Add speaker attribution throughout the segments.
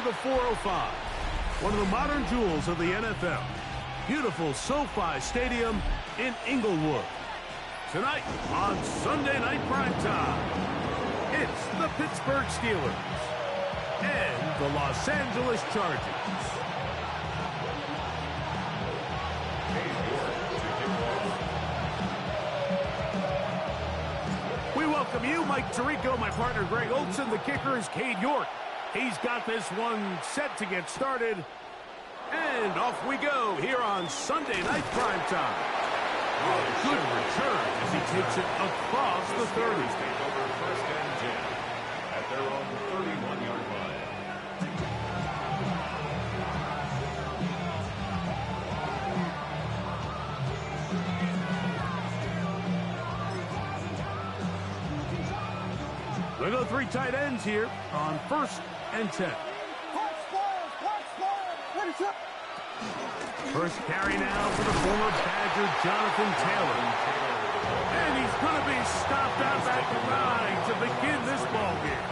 Speaker 1: to the 405. One of the modern jewels of the NFL. Beautiful SoFi Stadium in Inglewood. Tonight on Sunday Night Primetime, it's the Pittsburgh Steelers and the Los Angeles Chargers. We welcome you, Mike Tirico, my partner Greg Olson. The kicker is Cade York. He's got this one set to get started. And off we go here on Sunday Night Primetime. A good return as he takes it across the 30.
Speaker 2: Take over first and 10 at their own 31-yard line.
Speaker 1: We go three tight ends here on first and 10. First carry now for the former Badger, Jonathan Taylor. And he's going to be stopped out at the 9 to begin this ball game.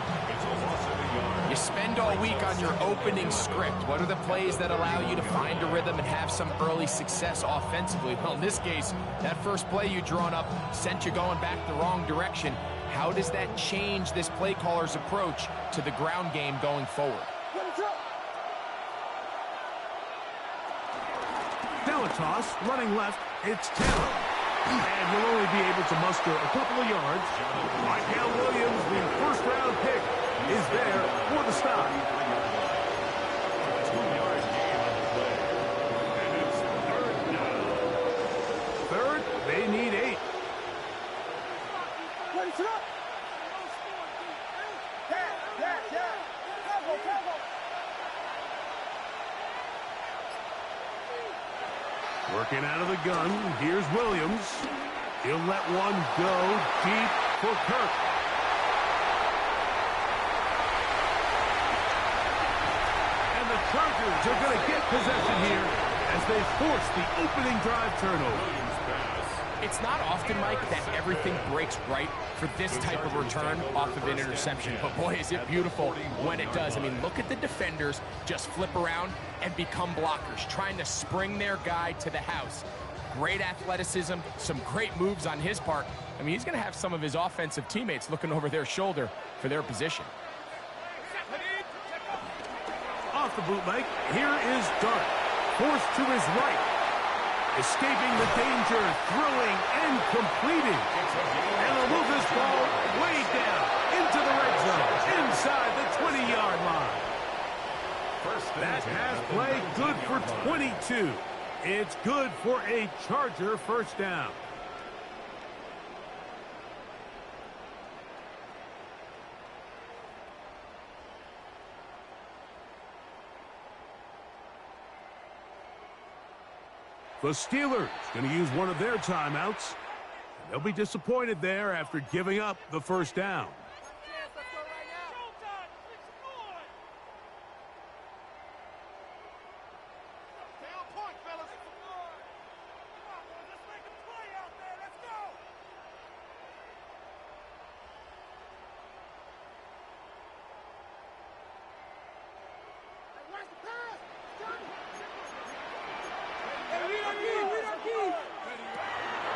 Speaker 3: You spend all week on your opening script. What are the plays that allow you to find a rhythm and have some early success offensively? Well, in this case, that first play you drawn up sent you going back the wrong direction. How does that change this play caller's approach to the ground game going forward?
Speaker 1: Now a toss, running left, it's Taylor. And he'll only be able to muster a couple of yards. Michael Williams, the first-round pick, is there for the stop. Third, they need 8. Working out of the gun, here's Williams. He'll let one go deep for Kirk. And the Chargers are going to get possession here as they force the opening drive turnover.
Speaker 3: It's not often, Mike, that everything breaks right for this type of return off of an interception. But boy, is it beautiful when it does. I mean, look at the defenders just flip around and become blockers, trying to spring their guy to the house. Great athleticism, some great moves on his part. I mean, he's going to have some of his offensive teammates looking over their shoulder for their position.
Speaker 1: Off the bootleg, here is Dart. Forced to his right. Escaping the danger, throwing and completing. And he'll move this ball way down into the red zone, inside the 20-yard line. That pass play good for 22. It's good for a Charger first down. The Steelers going to use one of their timeouts. They'll be disappointed there after giving up the first down.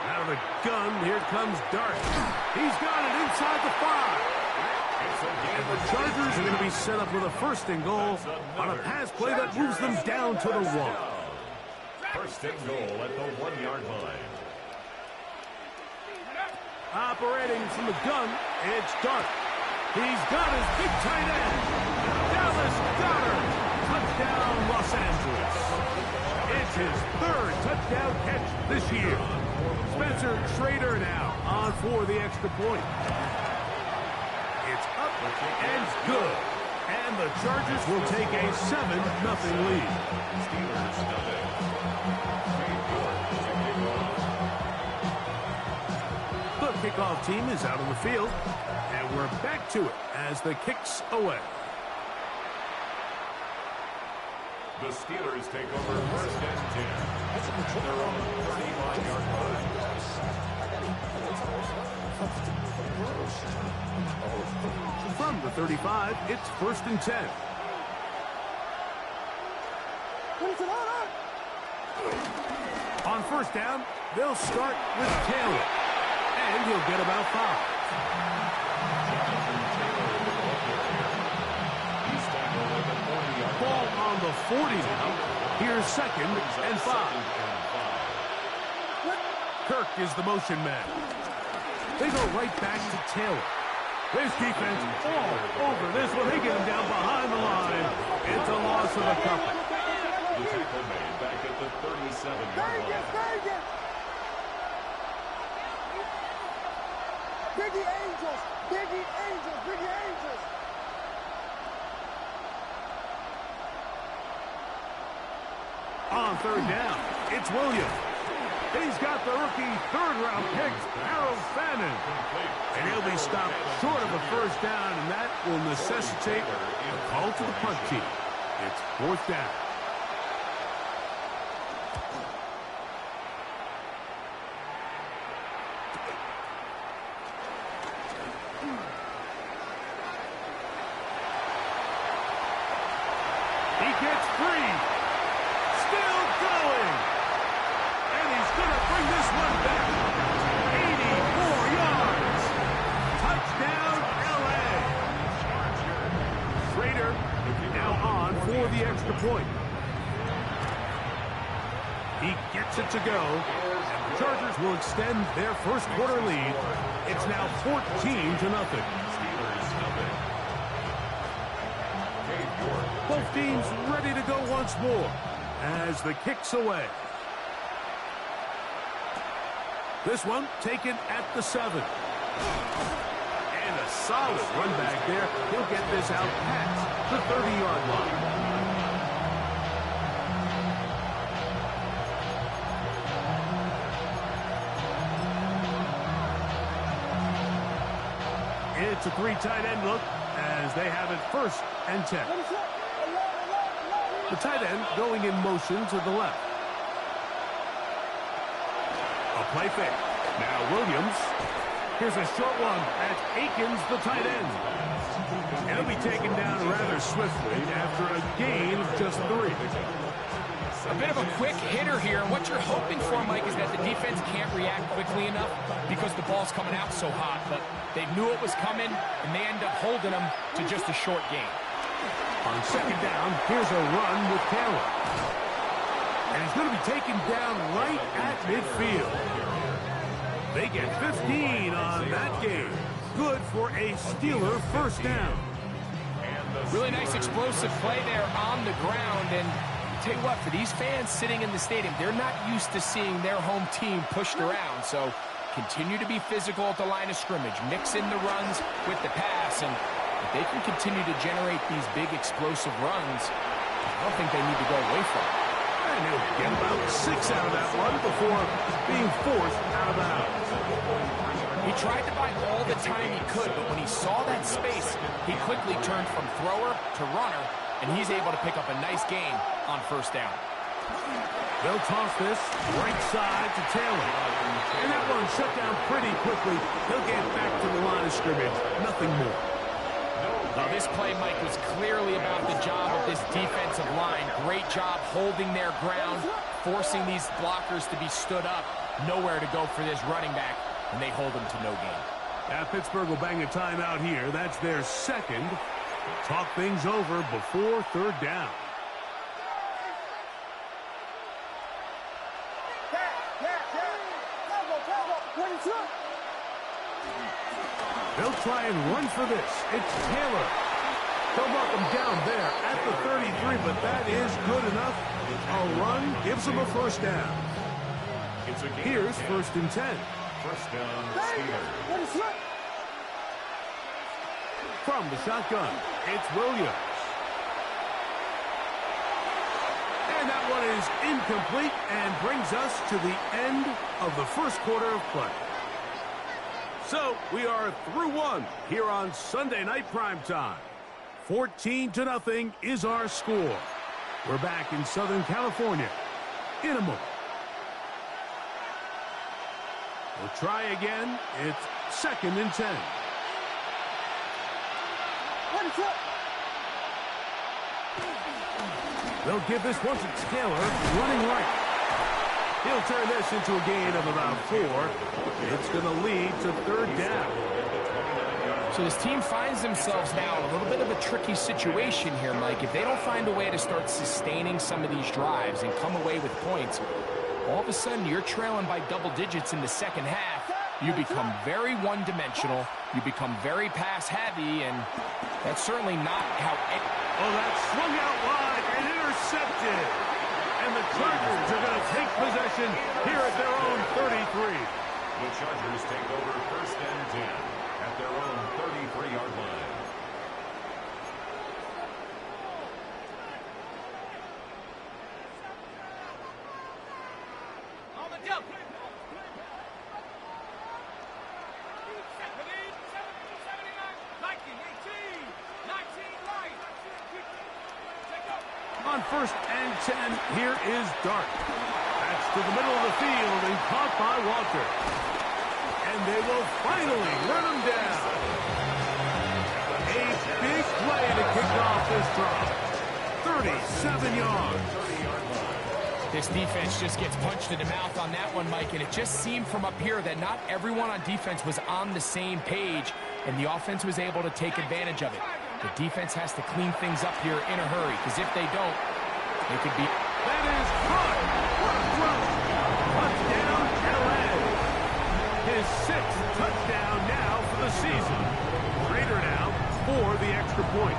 Speaker 1: Out of the gun, here comes Dart. He's got it inside the 5. And the Chargers are going to be set up with a first and goal on a pass play that moves them down to the 1.
Speaker 2: First and goal at the 1-yard line.
Speaker 1: Operating from the gun, it's Dart. He's got his big tight end, Dallas Goedert. Touchdown, Los Angeles. It's his 3rd touchdown catch this year. Spencer Schrader now on for the extra point. It's up and good. And the Chargers will take a 7-0 lead.
Speaker 2: Steelers nothing.
Speaker 1: The kickoff team is out on the field. And we're back to it as the kick's away.
Speaker 2: The Steelers take over first and 10. Their own 35-yard line.
Speaker 1: From the 35, it's first and 10. On first down, they'll start with Taylor, and he'll get about 5. Ball on the 40 now. Here's 2nd and 5. Kirk is the motion man. They go right back to Taylor. This defense all over this one. They get him down behind the line. It's a loss of a couple.
Speaker 2: The tackle made back at the 37-yard line.
Speaker 4: Biggie Angels! Biggie Angels! Biggie Angels!
Speaker 1: On third down, it's Williams. He's got the rookie third-round pick, Harold Fannin. And he'll be stopped short of a first down, and that will necessitate a call to the punt team. It's 4th down. He gets free. Still going. And he's going to bring this one back. 84 yards. Touchdown, L.A. Schrader now on for the extra point. He gets it to go. And the Chargers will extend their first quarter lead. It's now 14-0. Both teams ready to go once more as the kick's away. This one taken at the 7. And a solid run back there. He'll get this out past the 30-yard line. It's a 3 tight end look as they have it 1st and 10. The tight end going in motion to the left. A play fake. Now Williams. Here's a short one at Akins, the tight end. And he'll be taken down rather swiftly after a gain of just 3.
Speaker 3: A bit of a quick hitter here, and what you're hoping for, Mike, is that the defense can't react quickly enough because the ball's coming out so hot. But they knew it was coming, and they end up holding them to just a short gain.
Speaker 1: On 2nd down, here's a run with Taylor. And he's going to be taken down right at midfield. They get 15 on that game. Good for a Steeler first down.
Speaker 3: Really nice explosive play there on the ground, and tell you what, for these fans sitting in the stadium, they're not used to seeing their home team pushed around. So continue to be physical at the line of scrimmage. Mix in the runs with the pass, and if they can continue to generate these big explosive runs, I don't think they need to go away from it.
Speaker 1: And he'll get about 6 out of that one before being forced out of bounds.
Speaker 3: He tried to buy all the time he could, but when he saw that space, he quickly turned from thrower to runner, and he's able to pick up a nice gain on first down.
Speaker 1: They'll toss this right side to Taylor. And that one shut down pretty quickly. He'll get back to the line of scrimmage. Nothing more.
Speaker 3: Now, this play, Mike, was clearly about the job of this defensive line. Great job holding their ground, forcing these blockers to be stood up. Nowhere to go for this running back, and they hold him to no gain.
Speaker 1: Yeah, Pittsburgh will bang a timeout here. That's their 2nd. Talk things over before 3rd down. They'll try and run for this. It's Taylor. They'll mark him down there at the 33, but that is good enough. A run gives them a first down. Here's 1st and 10.
Speaker 2: First down, Steelers.
Speaker 1: From the shotgun, it's Williams. And that one is incomplete and brings us to the end of the first quarter of play. So we are through 1 here on Sunday Night Primetime. 14-0 is our score. We're back in Southern California in a moment. We'll try again. It's 2nd and 10. They'll give this one to Taylor, running right. He'll turn this into a gain of about 4. It's going to lead to third down.
Speaker 3: So this team finds themselves now in a little bit of a tricky situation here, Mike. If they don't find a way to start sustaining some of these drives and come away with points, all of a sudden you're trailing by double digits in the second half. You become very one-dimensional. You become very pass-heavy, and that's certainly not how...
Speaker 1: Oh, that swung out wide and intercepted. And the Chargers are going to take possession here at their own 33.
Speaker 2: The Chargers take over first and 10 at their own 33-yard line.
Speaker 1: On first and 10, here is Dart. That's to the middle of the field and caught by Walter. And they will finally run him down. A big play to kick off this drive. 37 yards.
Speaker 3: This defense just gets punched in the mouth on that one, Mike, and it just seemed from up here that not everyone on defense was on the same page, and the offense was able to take advantage of it. The defense has to clean things up here in a hurry, because if they don't, they could be...
Speaker 1: That is caught. What a throw. Touchdown, LA. His 6th touchdown now for the season. Rader now for the extra point.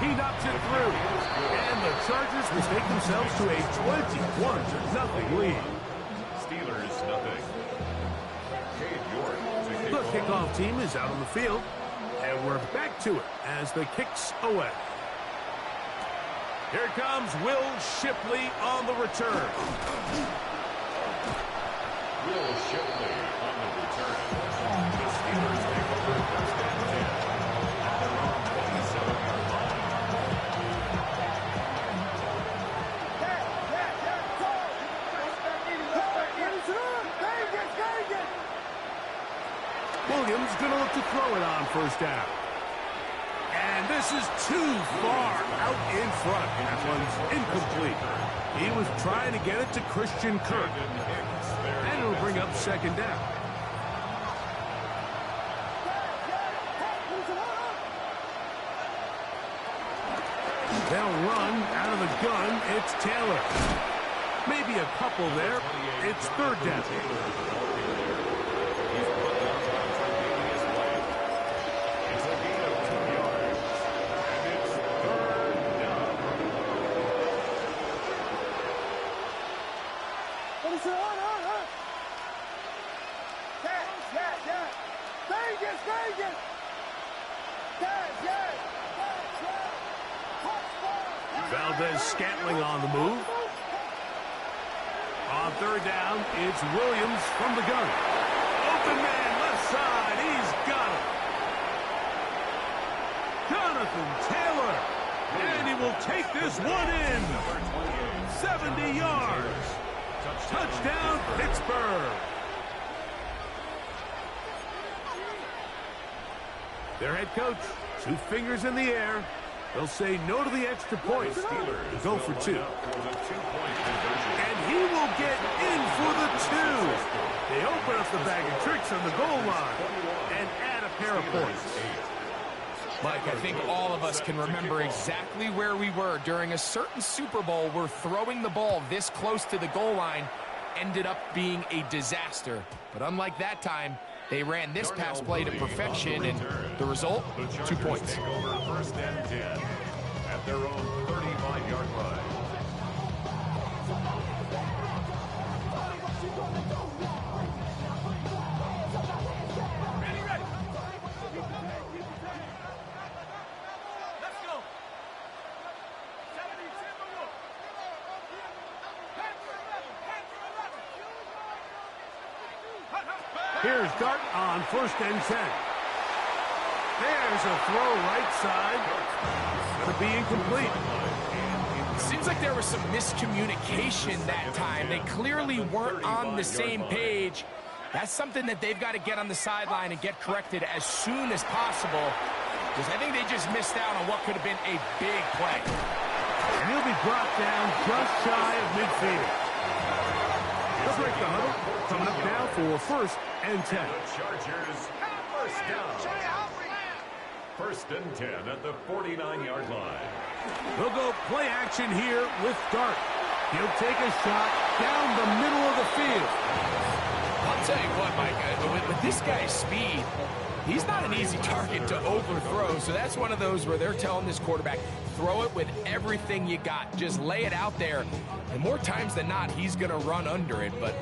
Speaker 1: He knocks it through. And the Chargers will take themselves to a 21-0 lead.
Speaker 2: Steelers, nothing.
Speaker 1: The kickoff team is out on the field. And we're back to it as the kick's away. Here comes Will Shipley on the return.
Speaker 2: Will Shipley on the return. The Steelers take over first and 10 at their own 27-yard line.
Speaker 1: Williams going to look to throw it on first down. And this is too far out in front. That one's incomplete. He was trying to get it to Christian Kirk. And it'll bring up second down. They'll run out of the gun. It's Taylor. Maybe a couple there. It's third down. Valdez-Scantling on the move. On third down, it's Williams from the gun. Open man, left side. He's got it. Jonathan Taylor. And he will take this one in. 70 yards. Touchdown, Pittsburgh. Their head coach, 2 fingers in the air. They'll say no to the extra point. Steelers go for 2. And he will get in for the 2. They open up the bag of tricks on the goal line and add a pair of points.
Speaker 3: Mike, I think all of us can remember exactly where we were during a certain Super Bowl where throwing the ball this close to the goal line ended up being a disaster. But unlike that time, they ran this pass play to perfection, and the result, 2 points.
Speaker 2: Take over first and 10 at their own 35-yard line.
Speaker 1: Here's Dart on first and 10. There's a throw right side. Going to be incomplete.
Speaker 3: Seems like there was some miscommunication that time. They clearly weren't on the same page. That's something that they've got to get on the sideline and get corrected as soon as possible, because I think they just missed out on what could have been a big play.
Speaker 1: He'll be brought down just shy of midfield. They'll break the huddle. Coming up now for 1st and 10.
Speaker 2: The Chargers, first down. First and 10 at the 49-yard line.
Speaker 1: They'll go play action here with Dart. He'll take a shot down the middle of the field.
Speaker 3: I'll tell you what, Mike, with this guy's speed, he's not an easy target to overthrow. So that's one of those where they're telling this quarterback, throw it with everything you got. Just lay it out there. And more times than not, he's going to run under it. But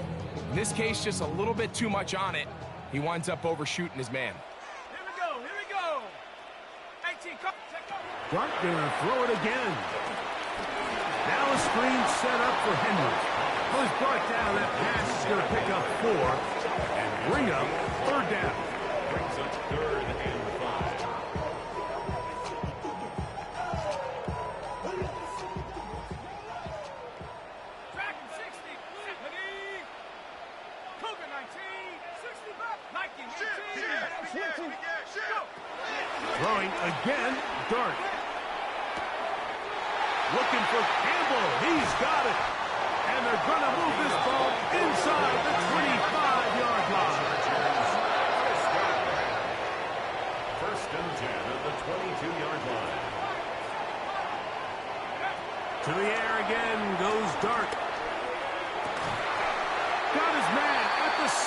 Speaker 3: in this case, just a little bit too much on it. He winds up overshooting his man.
Speaker 4: Here we go. Here we go. 18, come.
Speaker 1: Dart gonna throw it again. Now a screen set up for Henry. Who's brought down. That pass is going to pick up 4 and bring up 3rd down.
Speaker 2: Brings up 3rd and 5.
Speaker 4: Tracking 60. Cougar 19. 60 back. Nike 18.
Speaker 1: Throwing again, Dart. Looking for Campbell. He's got it. And they're going to move this ball inside the 25-yard line.
Speaker 2: First and 10 at the 22-yard line.
Speaker 1: To the air again goes Dart. Got his man at the 6.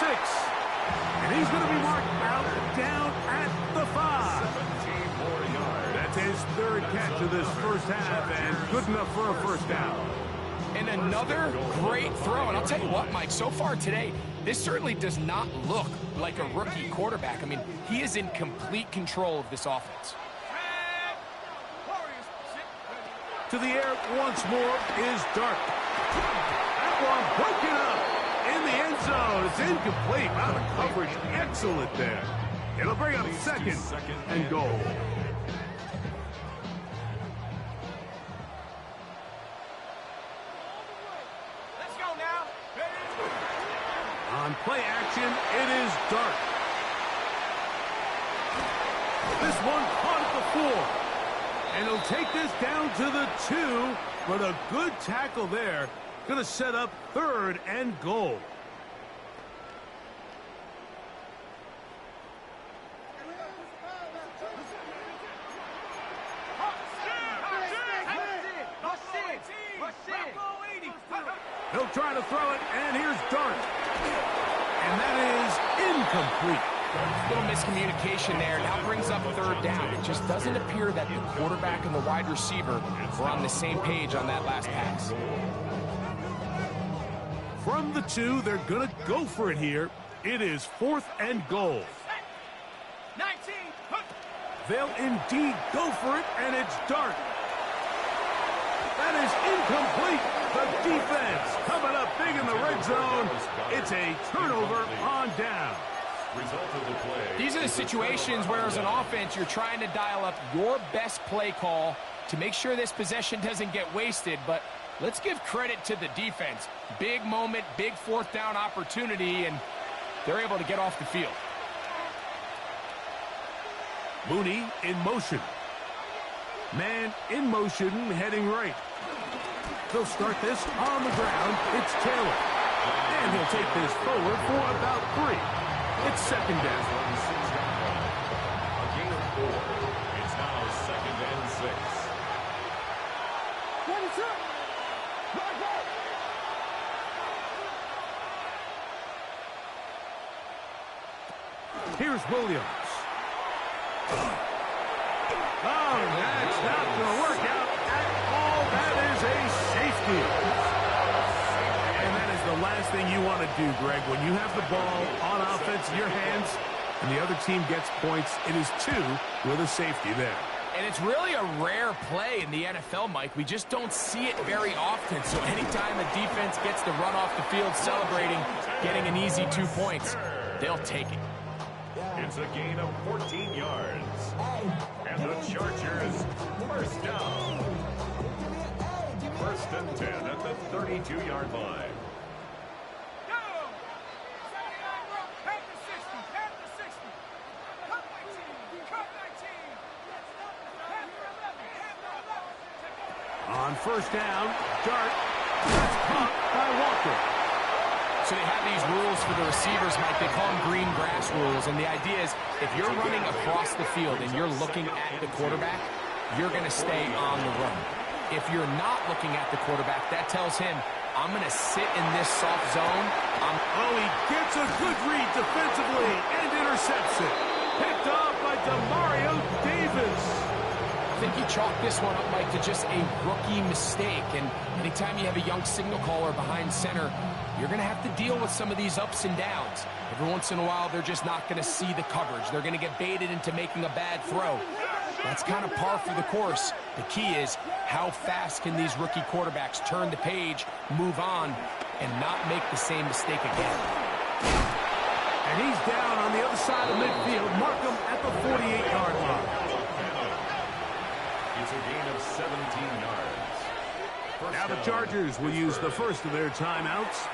Speaker 1: And he's going to be marked out down at the 5.
Speaker 2: 17 more yards.
Speaker 1: That's his 3rd catch of this first half, and good enough for a 1st down.
Speaker 3: And another great throw. And I'll tell you what, Mike, so far today, this certainly does not look like a rookie quarterback. I mean, he is in complete control of this offense.
Speaker 1: To the air once more is Dart. That one broken up in the end zone. It's incomplete. Out of coverage. Excellent there. It'll bring up 2nd and goal.
Speaker 4: Let's go now.
Speaker 1: On play action, it is Dart. This one caught at the 4. And he'll take this down to the 2. But a good tackle there. Going to set up 3rd and goal. He'll try to throw it, and here's Dart. And that is incomplete.
Speaker 3: Little miscommunication there. Now brings up 3rd down. It just doesn't appear that the quarterback and the wide receiver were on the same page on that last pass.
Speaker 1: From the 2, they're going to go for it here. It is 4th and goal.
Speaker 4: 19.
Speaker 1: They'll indeed go for it, and it's Dart. That is incomplete. The defense coming up big in the red zone. It's a turnover on down.
Speaker 2: Result of the play.
Speaker 3: These are the situations where, as an offense, you're trying to dial up your best play call to make sure this possession doesn't get wasted. But let's give credit to the defense. Big moment, big 4th down opportunity, and they're able to get off the field.
Speaker 1: Mooney in motion. Man in motion, heading right. They'll start this on the ground. It's Taylor. And he'll take this forward for about 3. It's 2nd down.
Speaker 2: A gain of 4. It's now 2nd and 6.
Speaker 1: Here's Williams. Oh, that's not going to work out at all. That is a safety. And that is the last thing you want to do, Greg. When you have the ball on offense in your hands and the other team gets points, it is 2 with a safety there.
Speaker 3: And it's really a rare play in the NFL, Mike. We just don't see it very often. So anytime the defense gets to run off the field celebrating, getting an easy 2 points, they'll take it.
Speaker 2: It's a gain of 14 yards. And the Chargers, first down. 1st and 10 at the 32-yard line.
Speaker 1: On first down, Dart. That's caught by Walker.
Speaker 3: So they have these rules for the receivers, Mike. They call them green grass rules. And the idea is if you're running across the field and you're looking at the quarterback, you're going to stay on the run. If you're not looking at the quarterback, that tells him, I'm going to sit in this soft zone.
Speaker 1: Oh, he gets a good read defensively and intercepts it. Picked off by Demario Davis.
Speaker 3: I think he chalked this one up, Mike, to just a rookie mistake. And anytime you have a young signal caller behind center, you're going to have to deal with some of these ups and downs. Every once in a while, they're just not going to see the coverage. They're going to get baited into making a bad throw. That's kind of par for the course. The key is how fast can these rookie quarterbacks turn the page, move on, and not make the same mistake again.
Speaker 1: And he's down on the other side of midfield. Mark him at the 48-yard line.
Speaker 2: It's a gain of 17 yards.
Speaker 1: Now the Chargers will use the first of their timeouts.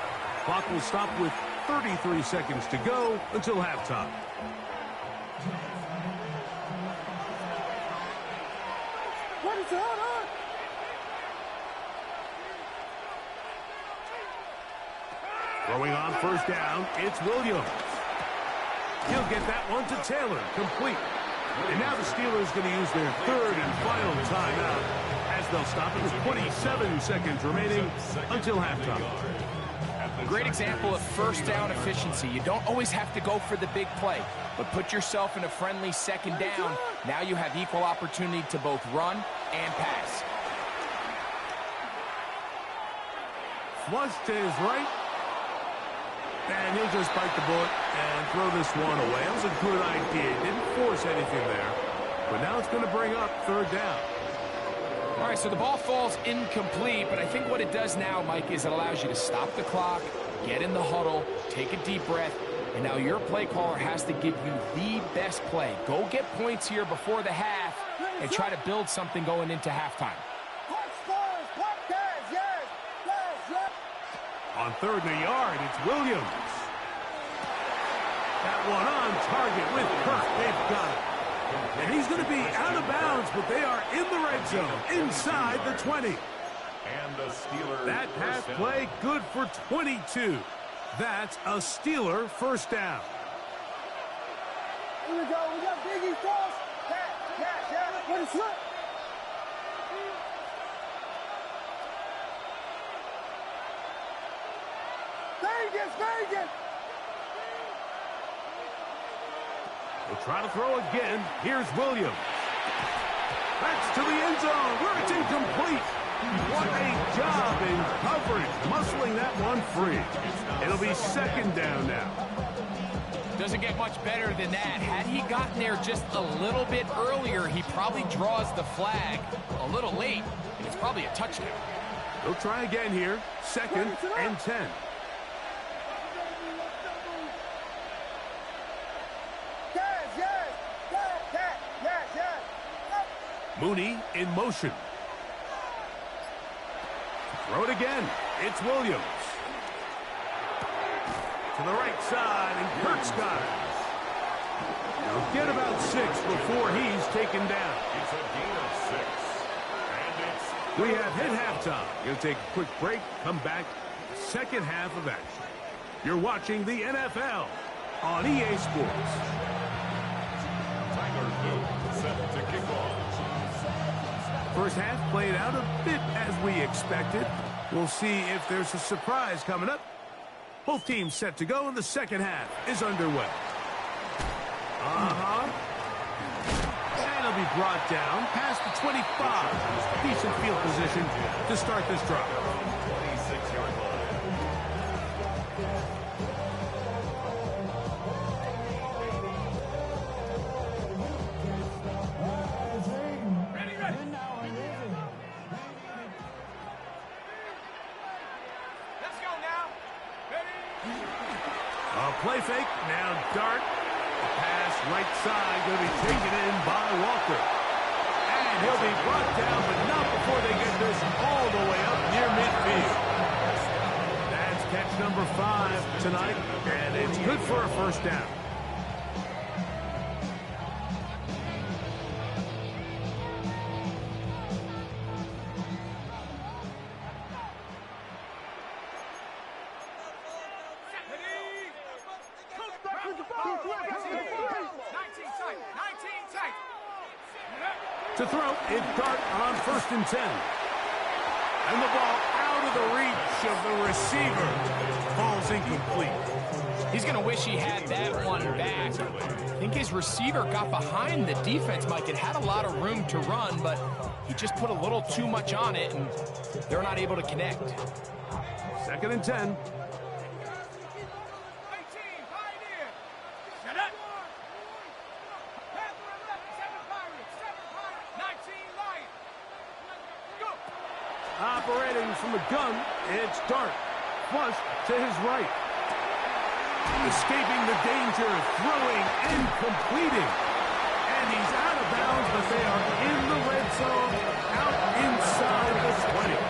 Speaker 1: Clock will stop with 33 seconds to go until halftime.
Speaker 4: What is on?
Speaker 1: Throwing on first down, it's Williams. He'll get that one to Taylor, complete. And now the Steelers going to use their third and final timeout as they'll stop it with 27 seconds remaining until halftime.
Speaker 3: A great example of first down efficiency. You don't always have to go for the big play, but put yourself in a friendly second down. Now you have equal opportunity to both run and pass.
Speaker 1: Flush to his right. And he'll just bite the bullet and throw this one away. That was a good idea. Didn't force anything there. But now it's going to bring up third down.
Speaker 3: All right, so the ball falls incomplete, but I think what it does now, Mike, is it allows you to stop the clock, get in the huddle, take a deep breath, and now your play caller has to give you the best play. Go get points here before the half and try to build something going into halftime.
Speaker 1: On third and a yard, it's Williams. That one on target with Kirk. They've got it. And he's going to be out of bounds, but they are in the red zone, inside the 20.
Speaker 2: And the Steelers.
Speaker 1: That pass play good for 22. That's a Steeler first down.
Speaker 4: Here we go. We got Biggie Frost. Yeah. What is it? Vegas.
Speaker 1: They'll try to throw again. Here's Williams. That's to the end zone where it's incomplete. What a job in coverage, muscling that one free. It'll be second down now.
Speaker 3: Doesn't get much better than that. Had he gotten there just a little bit earlier, he probably draws the flag a little late, and it's probably a touchdown.
Speaker 1: They'll try again here. Second and 10. Mooney in motion. Throw it again. It's Williams. To the right side, and Kirk's got it. Now get about 6 before he's taken down.
Speaker 2: It's a gain of 6. And it's...
Speaker 1: We have hit halftime. Going to take a quick break, come back, second half of action. You're watching the NFL on EA Sports.
Speaker 2: Tyler Luke set to kick off.
Speaker 1: First half played out a bit as we expected. We'll see if there's a surprise coming up. Both teams set to go, and the second half is underway. And he'll be brought down past the 25. Decent field position to start this drive.
Speaker 2: 26-yard line.
Speaker 1: Play fake, now Dart. The pass right side going to be taken in by Walker. And he'll be brought down, but not before they get this all the way up near midfield. That's catch number 5 tonight, and it's good for a first down. To throw, it's Dart on 1st and 10. And the ball out of the reach of the receiver. Ball's incomplete.
Speaker 3: He's going to wish he had that one back. I think his receiver got behind the defense, Mike. It had a lot of room to run, but he just put a little too much on it, and they're not able to connect.
Speaker 1: 2nd and 10. Operating from the gun, it's Dart. Flush to his right. Escaping the danger, throwing and completing. And he's out of bounds, but they are in the red zone, out inside the 20.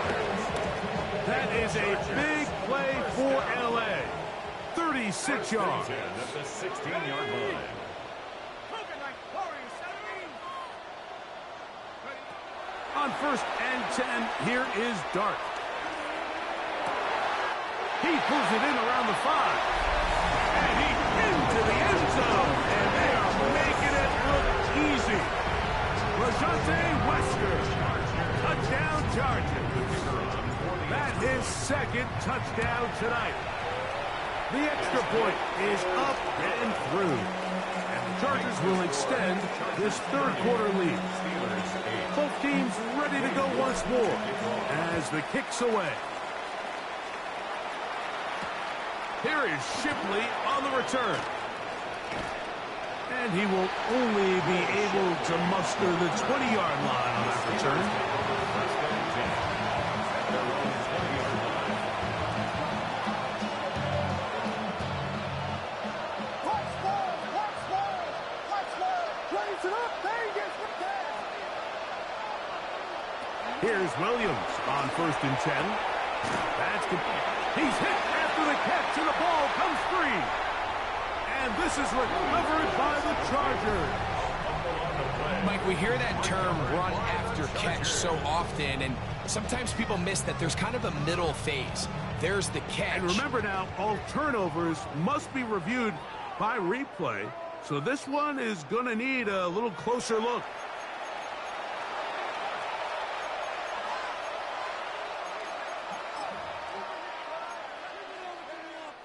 Speaker 1: That is a big play for L.A. 36 yards.
Speaker 2: At the 16-yard line.
Speaker 1: On 1st and 10, here is Dart. He pulls it in around the 5. And he's into the end zone. And they are making it look easy. Rajante Wesker. Touchdown Chargers. That is 2nd touchdown tonight. The extra point is up and through. And the Chargers will extend this 3rd quarter lead. Both teams ready to go once more as the kick's away. Here is Shipley on the return. And he will only be able to muster the 20-yard line on that return. Here's Williams on 1st and 10. That's good. He's hit after the catch, and the ball comes free. And this is recovered by the Chargers.
Speaker 3: Mike, we hear that term run after catch so often, and sometimes people miss that there's kind of a middle phase. There's the catch.
Speaker 1: And remember now, all turnovers must be reviewed by replay, so this one is going to need a little closer look.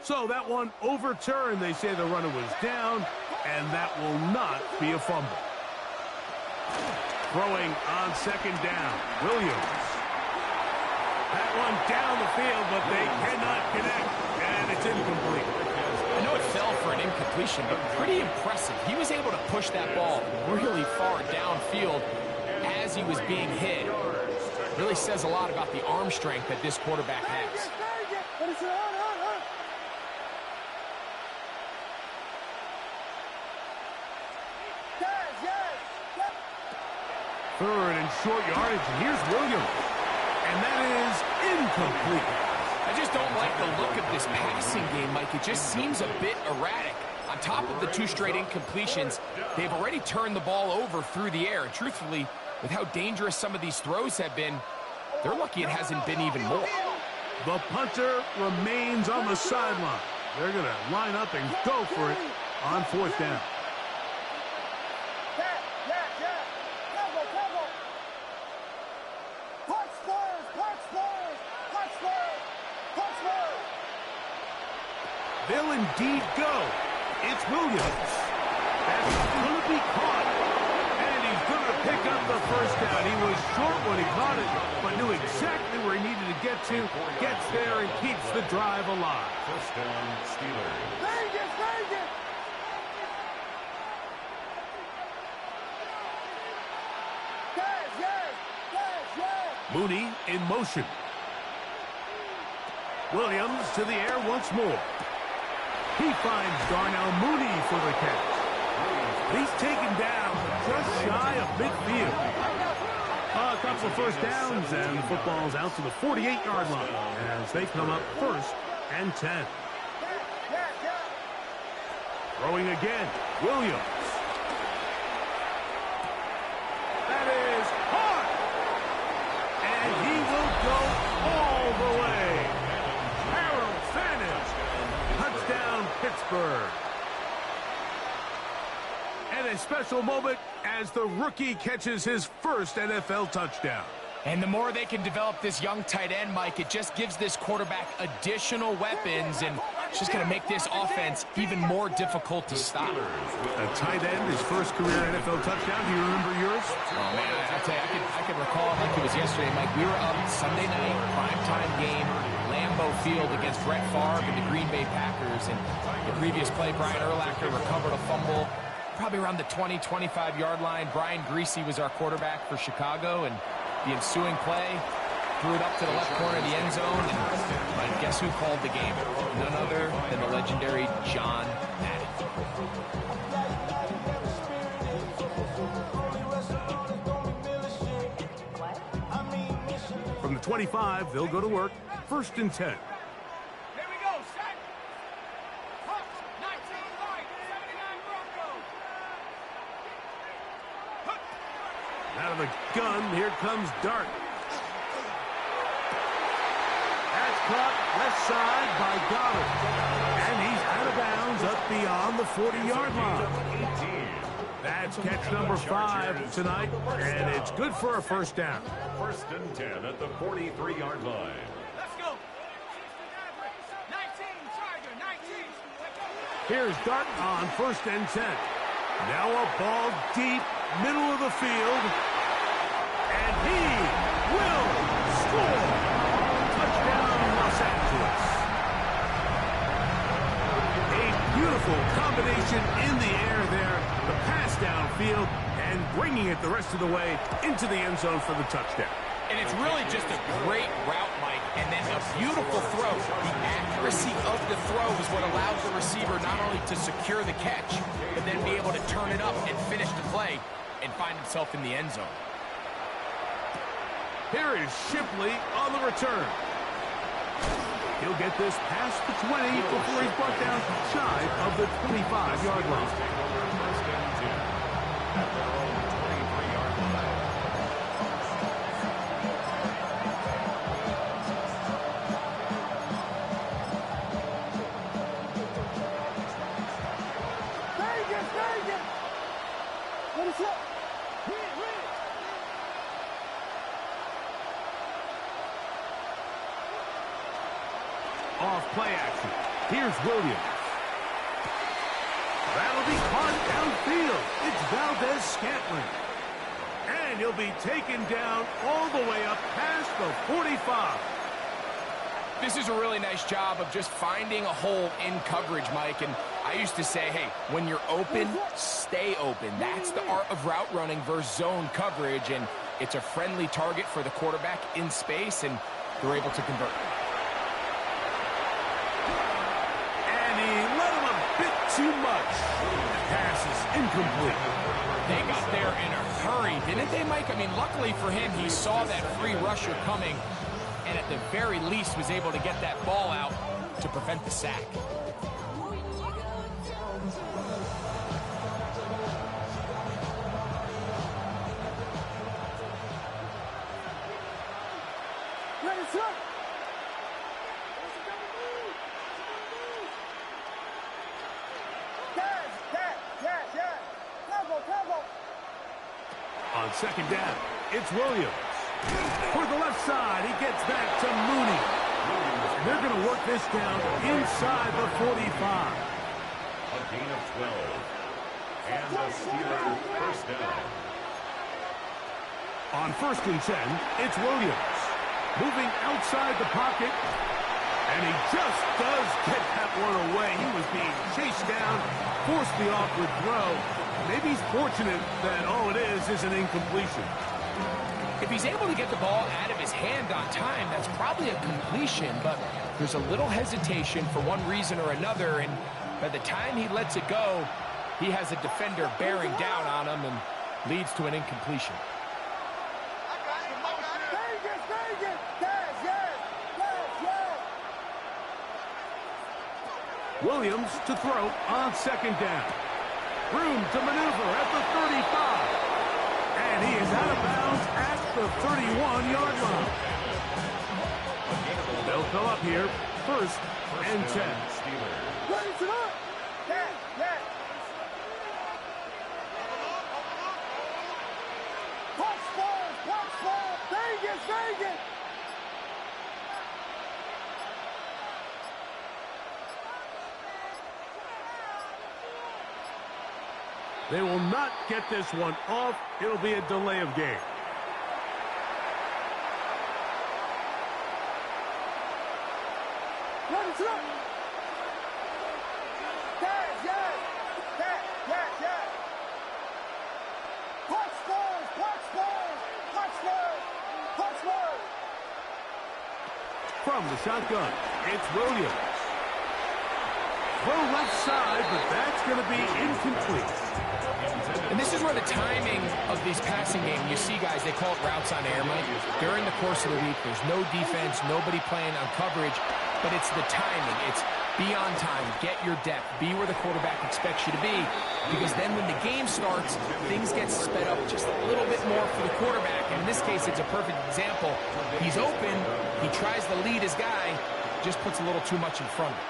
Speaker 1: So that one overturned. They say the runner was down, and that will not be a fumble. Throwing on 2nd down, Williams. That one down the field, but they cannot connect, and it's incomplete.
Speaker 3: I know it fell for an incompletion, but pretty impressive. He was able to push that ball really far downfield as he was being hit. Really says a lot about the arm strength that this quarterback has.
Speaker 1: 3rd and short yardage, and here's Williams. And that is incomplete.
Speaker 3: I just don't like the look of this passing game, Mike. It just seems a bit erratic. On top of the 2 straight incompletions, they've already turned the ball over through the air. And truthfully, with how dangerous some of these throws have been, they're lucky it hasn't been even more.
Speaker 1: The punter remains on the sideline. They're going to line up and go for it on 4th down. They'll indeed go. It's Williams. That's going to be caught. And he's going to pick up the 1st down. He was short when he caught it, but knew exactly where he needed to get to. Gets there and keeps the drive alive.
Speaker 2: 1st down, Steelers.
Speaker 4: Vegas, Vegas!
Speaker 1: Mooney in motion. Williams to the air once more. He finds Darnell Mooney for the catch. He's taken down just shy of midfield. A couple of 1st downs, and the football's out to the 48-yard line as they come up 1st and 10. Throwing again, Williams. That is hard. And he will go all the way. Harold Fannin. Touchdown, Pittsburgh. And a special moment as the rookie catches his first NFL touchdown.
Speaker 3: And the more they can develop this young tight end, Mike, it just gives this quarterback additional weapons, and it's just going to make this offense even more difficult to stop.
Speaker 1: A tight end, his first career NFL touchdown. Do you remember yours?
Speaker 3: Oh, man, I tell you, I can recall it like it was yesterday, Mike. We were up Sunday night, primetime game, Lambeau Field against Brett Favre and the Green Bay Packers. And the previous play, Brian Urlacher recovered a fumble probably around the 20, 25-yard line. Brian Greasy was our quarterback for Chicago, and the ensuing play threw it up to the left corner of the end zone, and guess who called the game? None other than the legendary John Madden.
Speaker 1: From the 25, they'll go to work. 1st and 10.
Speaker 4: Here we go, set. Hunt, 19 right, 79 Broncos.
Speaker 1: Out of the gun, here comes Dart. That's caught left side by Goddard. And he's out of bounds up beyond the 40-yard line. That's catch number 5 tonight, and it's good for a first down.
Speaker 2: 1st and 10 at the 43-yard line.
Speaker 4: Let's go. 19, Tiger, 19.
Speaker 1: Here's Dart on 1st and 10. Now a ball deep, middle of the field, and he will score. Touchdown, Los Angeles. A beautiful combination in the air there, the pass downfield, and bringing it the rest of the way into the end zone for the touchdown.
Speaker 3: And it's really just a great route, Mike, and then a beautiful throw. The accuracy of the throw is what allows the receiver not only to secure the catch, but then be able to turn it up and finish the play and find himself in the end zone.
Speaker 1: Here is Shipley on the return. He'll get this past the 20 before he's brought down shy of the 25-yard line. Off play action. Here's Williams. That'll be caught downfield. It's Valdez-Scantling. And he'll be taken down all the way up past the 45.
Speaker 3: This is a really nice job of just finding a hole in coverage, Mike. And I used to say, hey, when you're open, stay open. That's the art of route running versus zone coverage. And it's a friendly target for the quarterback in space, and they're able to convert.
Speaker 1: Too much. Pass is incomplete.
Speaker 3: They got there in a hurry, didn't they, Mike? I mean, luckily for him, he saw that free rusher coming, and at the very least was able to get that ball out to prevent the sack.
Speaker 4: Ready, set.
Speaker 1: On 2nd down, it's Williams. For the left side, he gets back to Mooney. And they're going to work this down inside the 45.
Speaker 2: A gain of 12. And the Steelers first down.
Speaker 1: On 1st and 10, it's Williams. Moving outside the pocket. And he just does get that one away. He was being chased down, forced the awkward throw. Maybe he's fortunate that all it is an incompletion.
Speaker 3: If he's able to get the ball out of his hand on time, that's probably a completion, but there's a little hesitation for one reason or another, and by the time he lets it go, he has a defender bearing down on him and leads to an incompletion.
Speaker 1: Williams to throw on 2nd down. Room to maneuver at the 35. And he is out of bounds at the 31-yard line. They'll fill up here, 1st and 10. They will not get this one off. It'll be a delay of game. From the shotgun, it's Williams. Throw left side, but that's going to be incomplete.
Speaker 3: And this is where the timing of these passing game, you see guys, they call it routes on air, Mike. During the course of the week, there's no defense, nobody playing on coverage, but it's the timing. It's be on time, get your depth, be where the quarterback expects you to be, because then when the game starts, things get sped up just a little bit more for the quarterback. And in this case, it's a perfect example. He's open, he tries to lead his guy, just puts a little too much in front of him.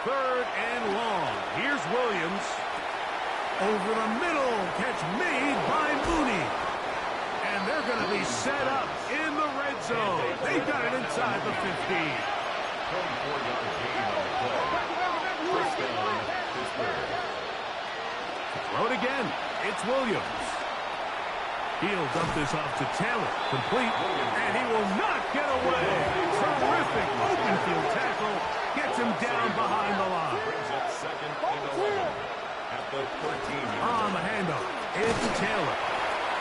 Speaker 1: Third and long. Here's Williams. Over the middle. Catch made by Mooney. And they're going to be set up in the red zone. They got it inside the 15.
Speaker 2: 34-yard gain on the play. First down, Pittsburgh.
Speaker 1: Throw it again. It's Williams. He'll dump this off to Taylor. Complete. And he will not get away. Terrific open field tackle. Gets him down behind the line.
Speaker 2: Brings up second and 11 at the 14-yard line.
Speaker 1: On the handoff, it's Taylor.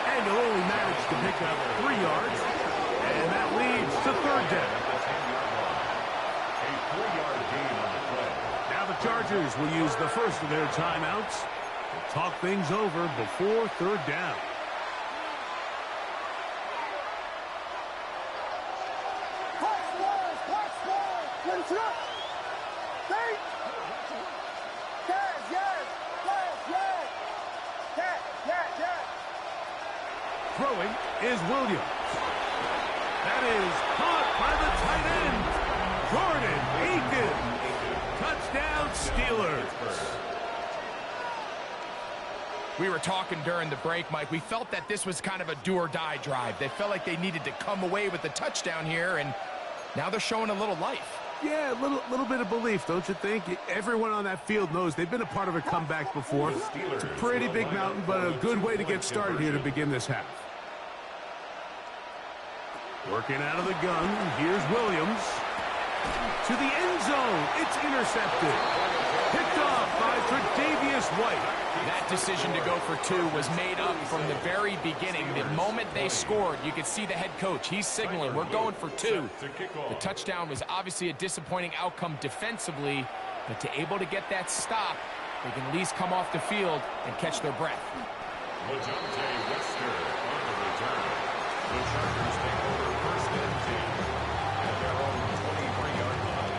Speaker 1: And he'll only manage to pick up 3 yards. And that leads to third down.
Speaker 2: At the 10-yard line. A 3-yard gain on the play.
Speaker 1: Now the Chargers will use the first of their timeouts to talk things over before third down. Throwing is Williams. That is caught by the tight end, Jordan Aiken. Touchdown, Steelers.
Speaker 3: We were talking during the break, Mike. We felt that this was kind of a do-or-die drive. They felt like they needed to come away with the touchdown here, and now they're showing a little life.
Speaker 1: Yeah, a little bit of belief, don't you think? Everyone on that field knows they've been a part of a comeback before. It's a pretty big mountain, but a good way to get started here to begin this half. Working out of the gun, here's Williams. To the end zone, it's intercepted. Picked off by Tre'Davious White.
Speaker 3: That decision to go for 2 was made up from the very beginning. The moment they scored, you could see the head coach. He's signaling, we're going for 2. The touchdown was obviously a disappointing outcome defensively, but to able to get that stop, they can at least come off the field and catch their breath.
Speaker 2: LeJohntay Wester on the return. The Chargers take over first and 10 at their own 23-yard line.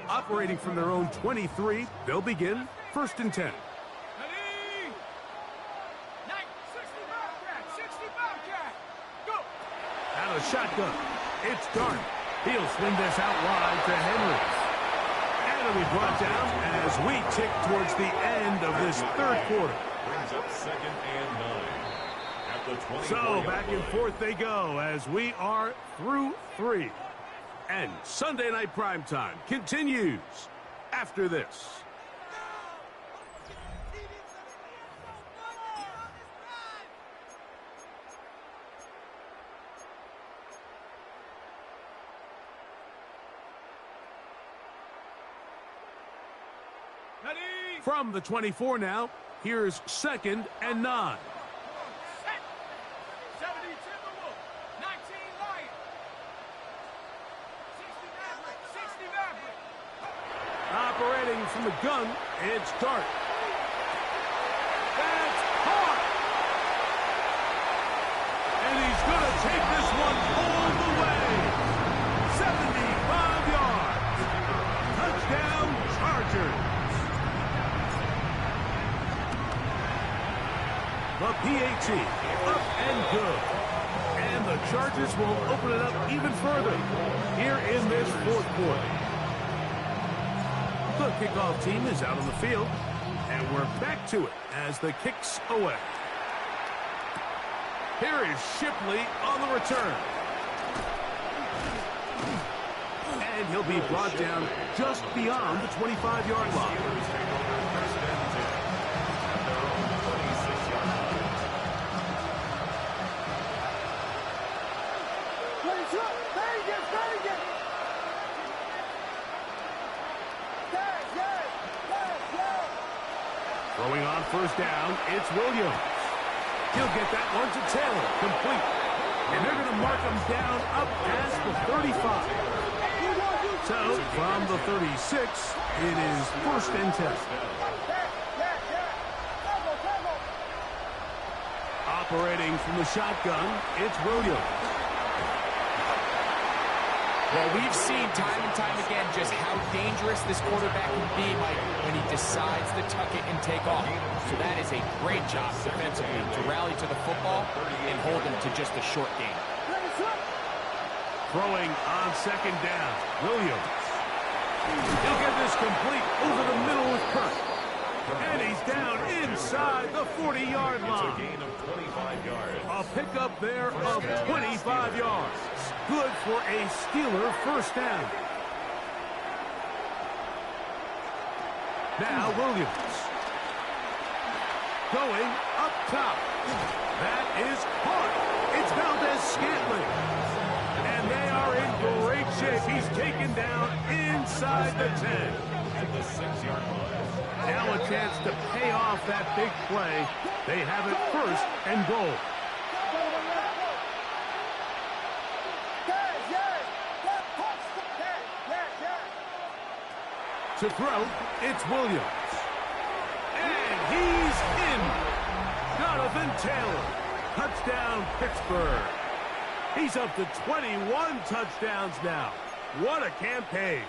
Speaker 1: Operating from their own 23, they'll begin first and 10. Out of shotgun, it's Darn. He'll swing this out wide to Henry. And it'll be brought down as we tick towards the end of this third quarter.
Speaker 2: Brings up second and 9 at the 24.
Speaker 1: So back and forth they go as we are through 3. And Sunday Night Primetime continues after this. From the 24 now, here's second and 9. Operating from the gun, it's Dart. That's caught! And he's going to take this one all the way. 75 yards. The PAT, up and good. And the Chargers will open it up even further here in this fourth quarter. The kickoff team is out on the field, and we're back to it as the kick's away. Here is Shipley on the return. And he'll be brought down just beyond the 25-yard line. Throwing on first down, it's Williams. He'll get that one to Taylor, complete. And they're going to mark him down up past the 35. So, from the 36, it is first and 10. Operating from the shotgun, it's Williams.
Speaker 3: Well, we've seen time and time again just how dangerous this quarterback can be, Mike, when he decides to tuck it and take off. So that is a great job defensively to rally to the football and hold him to just a short game.
Speaker 1: Throwing on second down, Williams. He'll get this complete over the middle with Kirk. And he's down inside the 40-yard line.
Speaker 2: It's a gain of 25 yards.
Speaker 1: A pickup there of 25 yards. Good for a Steeler first down. Now Williams. Going up top. That is caught. It's Valdez-Scantling. And they are in great shape. He's taken down inside the 10.
Speaker 2: At the 6-yard line.
Speaker 1: Now a chance to pay off that big play. They have it first and goal. To throw, it's Williams. And he's in. Jonathan Taylor. Touchdown, Pittsburgh. He's up to 21 touchdowns now. What a campaign.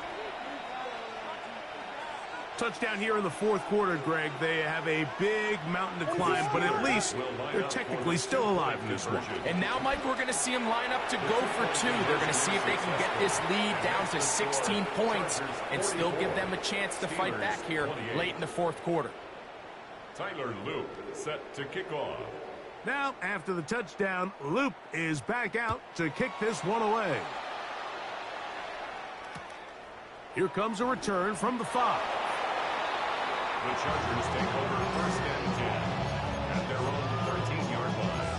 Speaker 1: Touchdown here in the fourth quarter, Greg. They have a big mountain to climb, but at least they're technically still alive in this one.
Speaker 3: And now, Mike, we're going to see them line up to go for two. They're going to see if they can get this lead down to 16 points and still give them a chance to fight back here late in the fourth quarter.
Speaker 2: Tyler Loop set to kick off.
Speaker 1: Now, after the touchdown, Loop is back out to kick this one away. Here comes a return from the 5.
Speaker 2: The Chargers take over first and 10 at their own 13-yard line.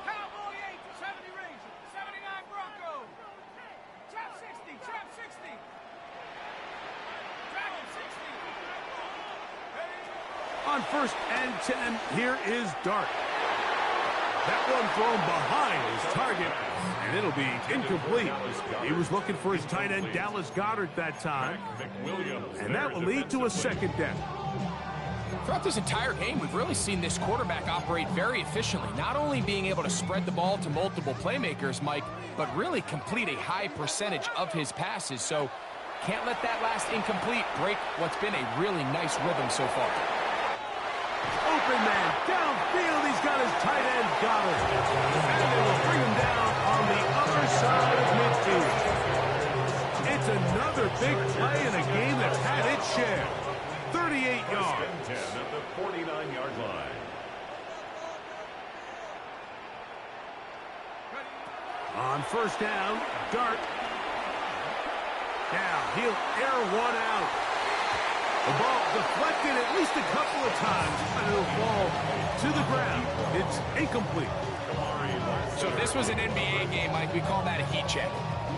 Speaker 4: Cowboy 8, 70 Rangers, 79 Broncos. Trap 60, trap 60. Dragon 60.
Speaker 1: On first and 10, here is Dart. That one thrown behind his target, and it'll be incomplete. He was looking for his tight end, Dallas Goedert, that time. And that will lead to a second down.
Speaker 3: Throughout this entire game, we've really seen this quarterback operate very efficiently, not only being able to spread the ball to multiple playmakers, Mike, but really complete a high percentage of his passes. So can't let that last incomplete break what's been a really nice rhythm so far.
Speaker 1: Open man, downfield, he's got his tight end, Goedert. And they will bring him down on the other side of midfield. It's another big play in a game that's had its share. 38 yards.
Speaker 2: First and 10 at the 49-yard line.
Speaker 1: On first down, Dart. Now he'll air one out. The ball deflected at least a couple of times, and it'll fall to the ground. It's incomplete.
Speaker 3: So if this was an NBA game, Mike, we call that a heat check.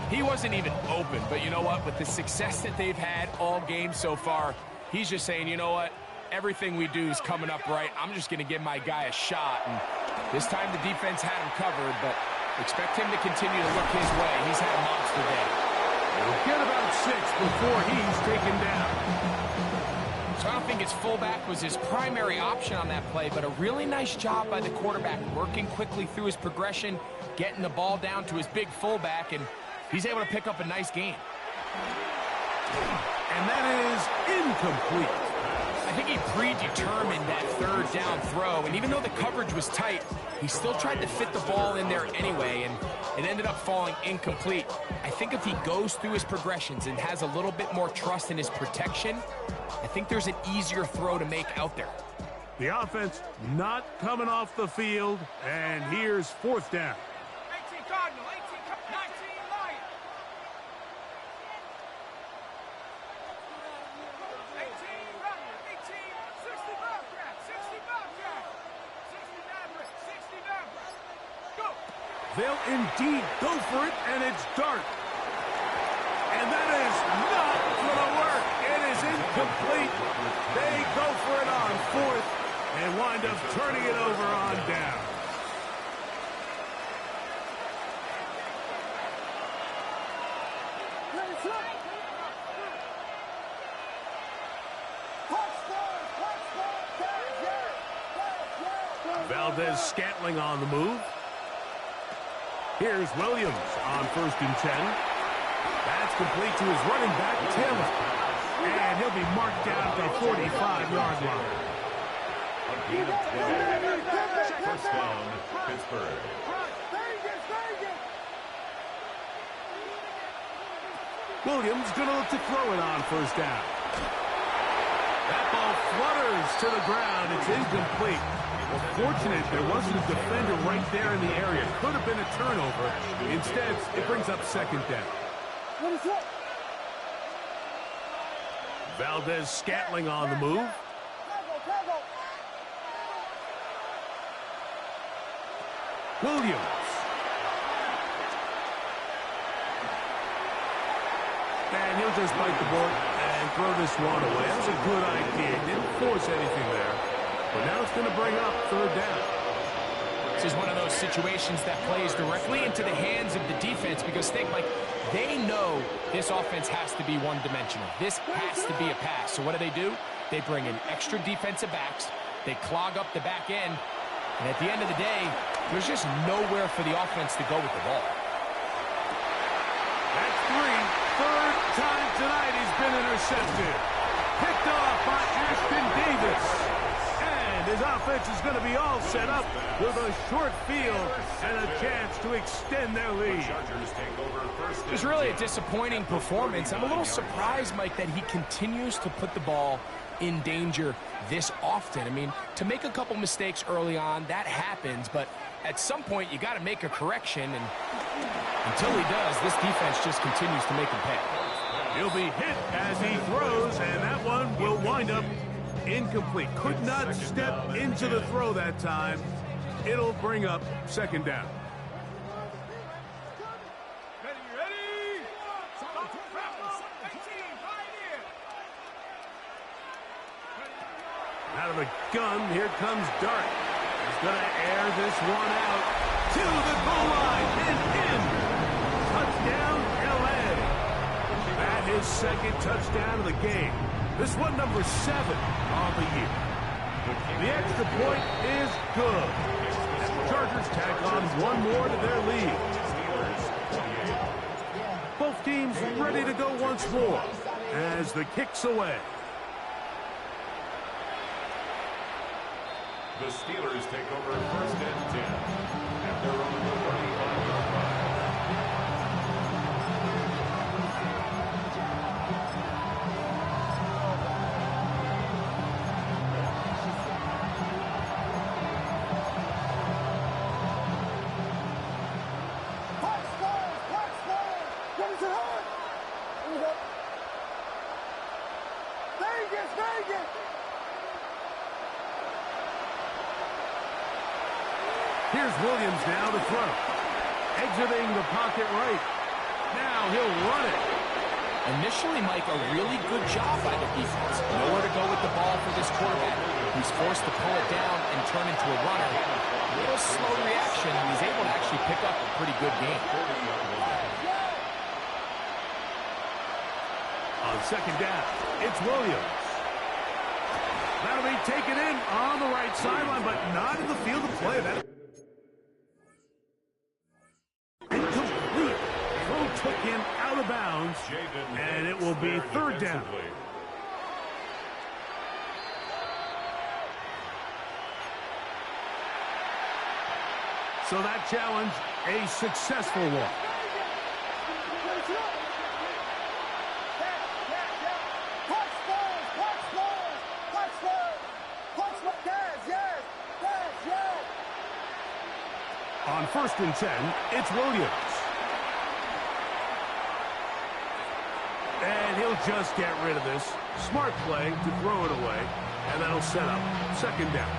Speaker 3: He wasn't even open, but you know what? With the success that they've had all game so far, he's just saying, you know what? Everything we do is coming up right. I'm just going to give my guy a shot. And this time the defense had him covered, but expect him to continue to look his way. He's had a monster day.
Speaker 1: He'll get about 6 before he's taken down.
Speaker 3: So I don't think his fullback was his primary option on that play, but a really nice job by the quarterback, working quickly through his progression, getting the ball down to his big fullback, and he's able to pick up a nice gain.
Speaker 1: And that is incomplete.
Speaker 3: I think he predetermined that third down throw, and even though the coverage was tight, he still tried to fit the ball in there anyway, and it ended up falling incomplete. I think if he goes through his progressions and has a little bit more trust in his protection, I think there's an easier throw to make out there.
Speaker 1: The offense not coming off the field, and here's fourth down.
Speaker 4: 18 Cardinal, 19 Lion. 18 Runner, 18 60 Bobcat, 60 Bobcat, 60 Maverick, 60 Maverick. Go!
Speaker 1: They'll indeed go for it, and it's Dart. And that is not going to work. It is incomplete. They go for it on fourth and wind up turning it over on down. Valdez-Scantling on the move. Here's Williams on 1st and 10. That's complete to his running back, Taylor. And he'll be marked down at the 45-yard line.
Speaker 2: A gain of 12. First down, Pittsburgh.
Speaker 1: Williams going to look to throw it on 1st down. That ball flutters to the ground. It's incomplete. Well, fortunate there wasn't a defender right there in the area. Could have been a turnover. Instead, it brings up 2nd down. Valdez-Scantling on the move. Williams. And he'll just bite the board and throw this one away. That was a good idea. Didn't force anything there. But now it's going to bring up 3rd down.
Speaker 3: This is one of those situations that plays directly into the hands of the defense because think, like, they know this offense has to be one-dimensional. This has to be a pass. So what do? They bring in extra defensive backs. They clog up the back end. And at the end of the day, there's just nowhere for the offense to go with the ball.
Speaker 1: That's 3. 3rd time tonight he's been intercepted. Picked off by Ashton Davis. And his offense is going to be all set up with a short field and a chance to extend their lead.
Speaker 3: It was really a disappointing performance. I'm a little surprised, Mike, that he continues to put the ball in danger this often. I mean, to make a couple mistakes early on, that happens, but at some point you got to make a correction, and until he does, this defense just continues to make him pay.
Speaker 1: He'll be hit as he throws, and that one will wind up incomplete. Could not step into the throw that time. It'll bring up 2nd down.
Speaker 4: Ready?
Speaker 1: Out of the gun, here comes Dart. He's going to air this one out to the goal line and in. Touchdown, L.A. That is 2nd touchdown of the game. This one number 7 on the year. The extra point is good. And the Chargers tack on one more to their lead. Both teams ready to go once more as the kick's away.
Speaker 2: The Steelers take over 1st and 10 at their own 45-yard line.
Speaker 1: Here's Williams now to throw. Exiting the pocket right. Now he'll run it.
Speaker 3: Initially, Mike, a really good job by the defense. Nowhere to go with the ball for this quarterback. He's forced to pull it down and turn into a runner. A little slow reaction, and he's able to actually pick up a pretty good game.
Speaker 1: On 2nd down, it's Williams. That'll be taken in on the right sideline, but not in the field of play. That incomplete. Throw took him out of bounds, and it will be third down. So that challenge, a successful one. On 1st and 10, it's Williams. And he'll just get rid of this. Smart play to throw it away, and that'll set up second down.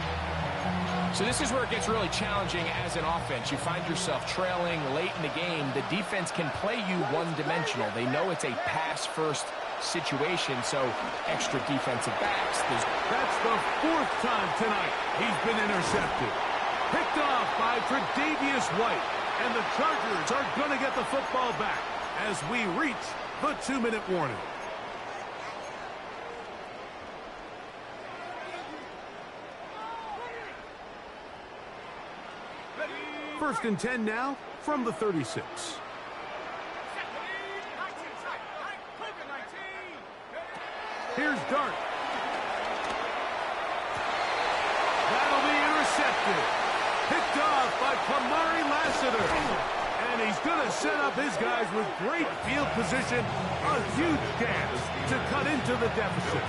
Speaker 3: So this is where it gets really challenging as an offense. You find yourself trailing late in the game. The defense can play you one-dimensional. They know it's a pass-first situation, so extra defensive backs.
Speaker 1: That's the 4th time tonight he's been intercepted. Picked off by Tre'Davious White, and the Chargers are going to get the football back as we reach the 2-minute warning. First and 10 now from the 36. Here's Dart. That'll be intercepted. Picked off by Kamari Lassiter. And he's going to set up his guys with great field position. A huge chance to cut into the deficit.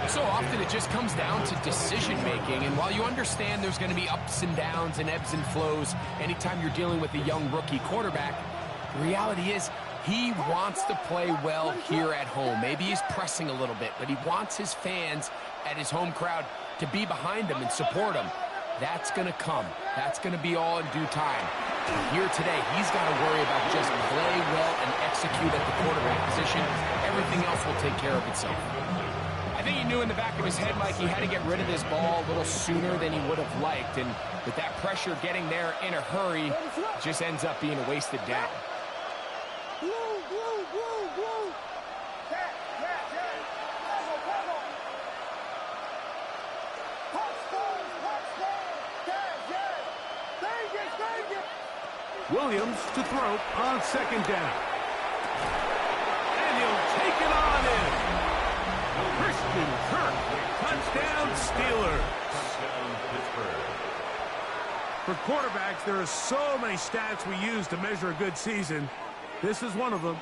Speaker 3: So often it just comes down to decision-making, and while you understand there's going to be ups and downs and ebbs and flows anytime you're dealing with a young rookie quarterback, the reality is he wants to play well here at home. Maybe he's pressing a little bit, but he wants his fans at his home crowd to be behind him and support him. That's going to come. That's going to be all in due time. Here today, he's got to worry about just play well and execute at the quarterback position. Everything else will take care of itself. I think he knew in the back of his head, Mike, he had to get rid of this ball a little sooner than he would have liked. And with that pressure getting there in a hurry, it just ends up being a wasted down.
Speaker 1: Williams to throw on second down. And he'll take it on in. Christian Kirk, touchdown Steelers. For quarterbacks, there are so many stats we use to measure a good season. This is one of them.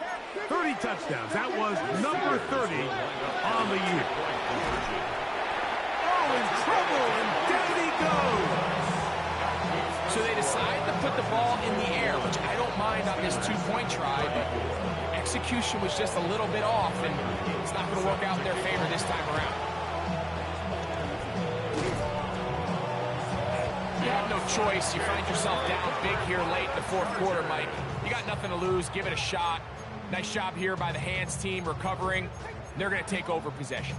Speaker 1: 30 touchdowns. That was number 30 on the year. Oh, in trouble, and down he goes.
Speaker 3: So they decide to put the ball in the air, which I don't mind on this two-point try, but execution was just a little bit off, and it's not going to work out in their favor this time around. You have no choice. You find yourself down big here late in the 4th quarter, Mike. You got nothing to lose. Give it a shot. Nice job here by the hands team recovering. They're going to take over possession.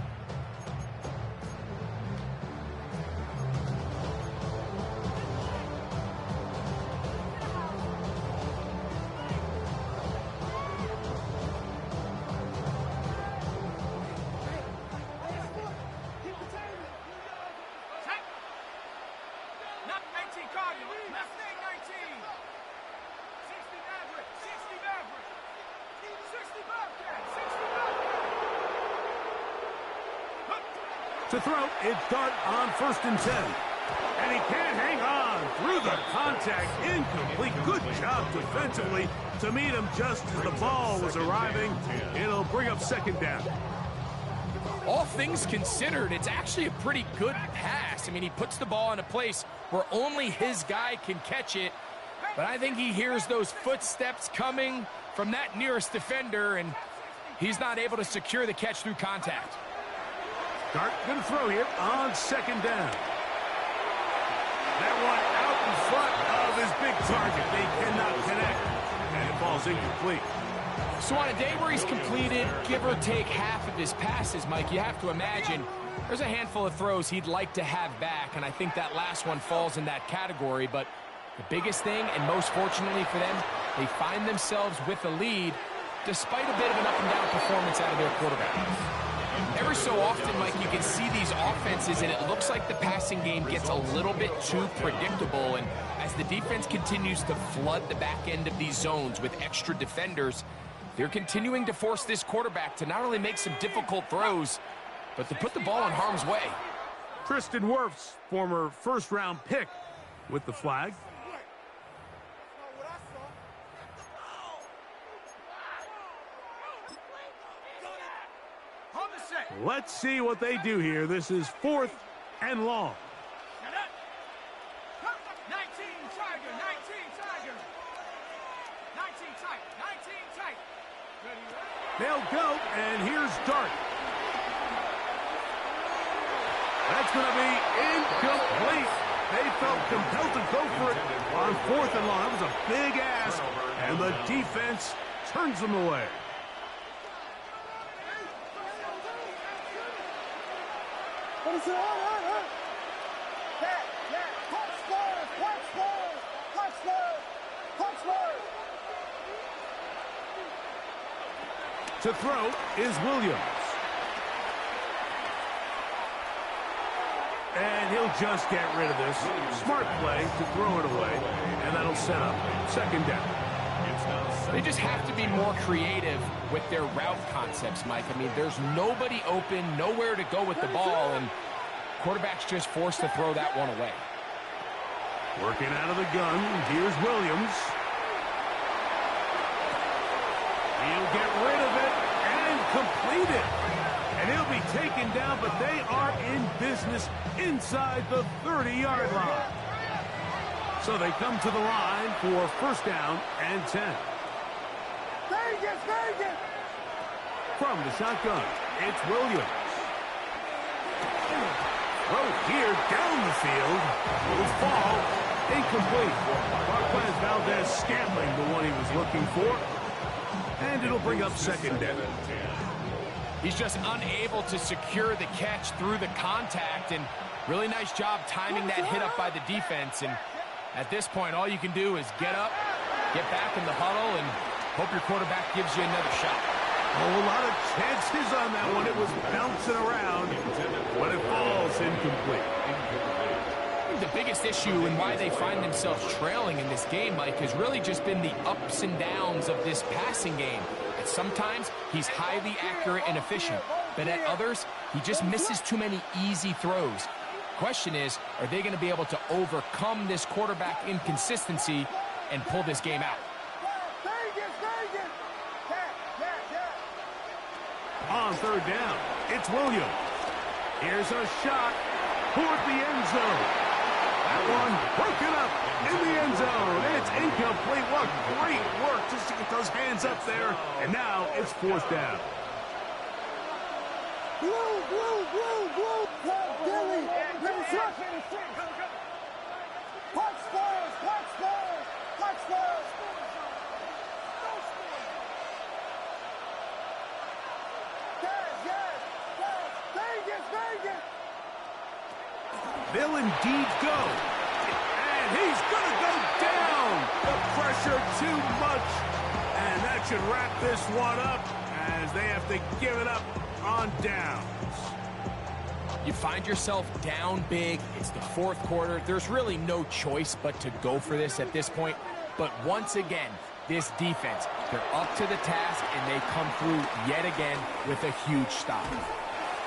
Speaker 1: To throw, it's Dart on 1st and 10. And he can't hang on through the contact. Incomplete. Good job defensively to meet him just as the ball was arriving. It'll bring up second down.
Speaker 3: All things considered, it's actually a pretty good pass. I mean, he puts the ball in a place where only his guy can catch it. But I think he hears those footsteps coming from that nearest defender, and he's not able to secure the catch through contact.
Speaker 1: Dart going to throw here on second down. That one out in front of his big target. They cannot connect, and it falls incomplete.
Speaker 3: So on a day where he's completed, give or take half of his passes, Mike, you have to imagine there's a handful of throws he'd like to have back, and I think that last one falls in that category. But the biggest thing, and most fortunately for them, they find themselves with the lead despite a bit of an up-and-down performance out of their quarterback. Every so often, Mike, you can see these offenses, and it looks like the passing game gets a little bit too predictable. And as the defense continues to flood the back end of these zones with extra defenders, they're continuing to force this quarterback to not only make some difficult throws, but to put the ball in harm's way.
Speaker 1: Tristan Wirfs, former first-round pick, with the flag. Let's see what they do here. This is 4th and long.
Speaker 4: 19 Tiger, 19 Tiger. 19 tight, 19 tight.
Speaker 1: They'll go, and here's Dart. That's going to be incomplete. They felt compelled to go for it on 4th and long. That was a big ask, and the defense turns them away. To throw is Williams. And he'll just get rid of this. Smart play to throw it away, and that'll set up 2nd down.
Speaker 3: They just have to be more creative with their route concepts, Mike. I mean, there's nobody open, nowhere to go with the ball, and quarterback's just forced to throw that one away.
Speaker 1: Working out of the gun, here's Williams. He'll get rid of it and complete it. And he'll be taken down, but they are in business inside the 30-yard line. So they come to the line for 1st down and 10.
Speaker 4: Vegas!
Speaker 1: From the shotgun, it's Williams. Throw here down the field. Will fall. Incomplete. Marquez Valdez Scantling, the one he was looking for. And it'll bring up 2nd down.
Speaker 3: He's just unable to secure the catch through the contact, and really nice job timing that hit up by the defense. And at this point, all you can do is get up, get back in the huddle, and hope your quarterback gives you another shot.
Speaker 1: Oh, a lot of chances on that one. It was bouncing around, but it falls incomplete.
Speaker 3: The biggest issue and why they find themselves trailing in this game, Mike, has really just been the ups and downs of this passing game. And sometimes he's highly accurate and efficient, but at others, he just misses too many easy throws. Question is, are they going to be able to overcome this quarterback inconsistency and pull this game out?
Speaker 1: On 3rd down, it's Williams. Here's a shot toward the end zone. That one broken up in the end zone. It's incomplete. What great work just to get those hands up there. And now it's 4th down. They'll indeed go. And he's going to go down. The pressure too much. And that should wrap this one up as they have to give it up on downs.
Speaker 3: You find yourself down big. It's the 4th quarter. There's really no choice but to go for this at this point. But once again, this defense, they're up to the task, and they come through yet again with a huge stop.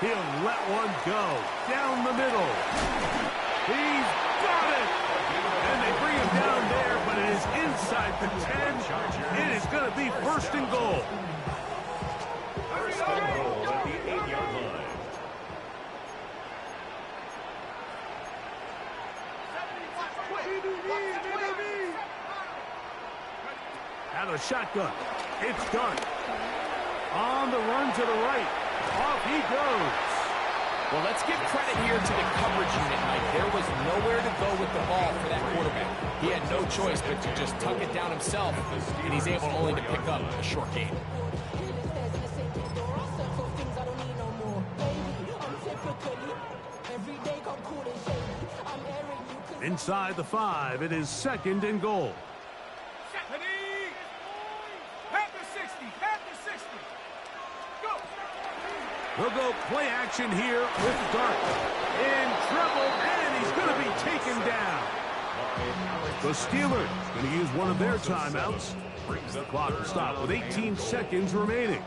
Speaker 1: He'll let one go down the middle. He's got it. And they bring him down there, but it is inside the 10. It is going to be 1st and goal.
Speaker 2: 1st and goal at the 8-yard line.
Speaker 1: Out of the shotgun. It's done. On the run to the right. Off he goes.
Speaker 3: Well, let's give credit here to the coverage unit, Mike. There was nowhere to go with the ball for that quarterback. He had no choice but to just tuck it down himself, and he's able only to pick up a short gain.
Speaker 1: Inside the 5, it is 2nd and goal.
Speaker 4: At the 60, at the 60. Go.
Speaker 1: They'll go play action here with Dart. In trouble, and he's going to be taken down. The Steelers going to use one of their timeouts. The clock will stop with 18 seconds remaining.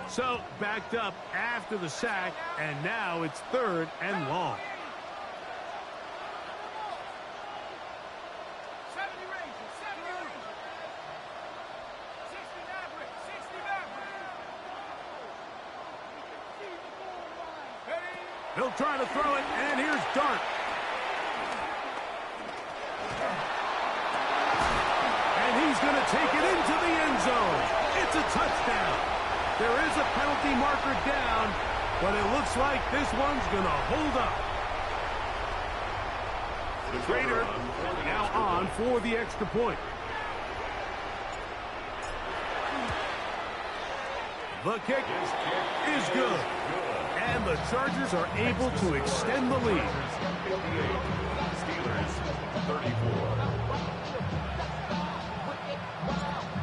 Speaker 1: So, backed up after the sack, and now it's 3rd and long.
Speaker 4: 70 Rangers, 70 Rangers. 60 Mavericks, 60 Mavericks. Ready?
Speaker 1: He'll try to throw it, and here's Dart. And he's going to take it into the end zone. It's a touchdown. There is a penalty marker down, but it looks like this one's going to hold up. The Raider now on for the extra point. The kick is good. And the Chargers are able to extend the lead.
Speaker 2: Steelers 34.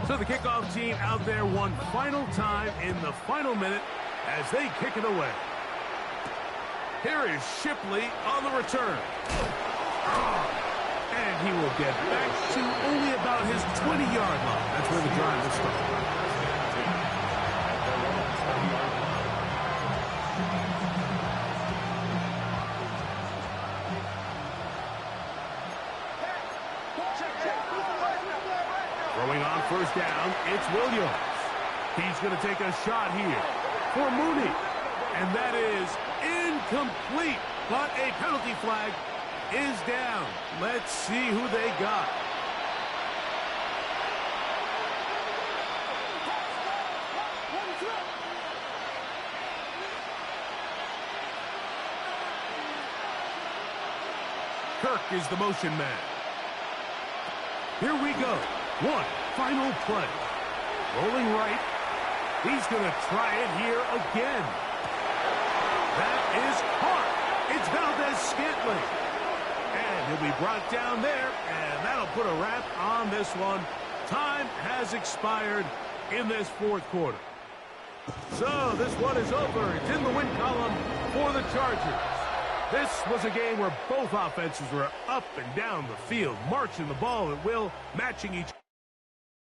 Speaker 1: So the kickoff team out there one final time in the final minute as they kick it away. Here is Shipley on the return. And he will get back to only about his 20-yard line. That's where the drive will start. Throwing on first down, it's Williams. He's going to take a shot here for Mooney. And that is incomplete. But a penalty flag is down. Let's see who they got. Kirk is the motion man. Here we go. One final play. Rolling right. He's going to try it here again. That is hard. It's Valdez-Scantling. And he'll be brought down there, and that'll put a wrap on this one. Time has expired in this 4th quarter. So this one is over. It's in the win column for the Chargers. This was a game where both offenses were up and down the field, marching the ball at will, matching each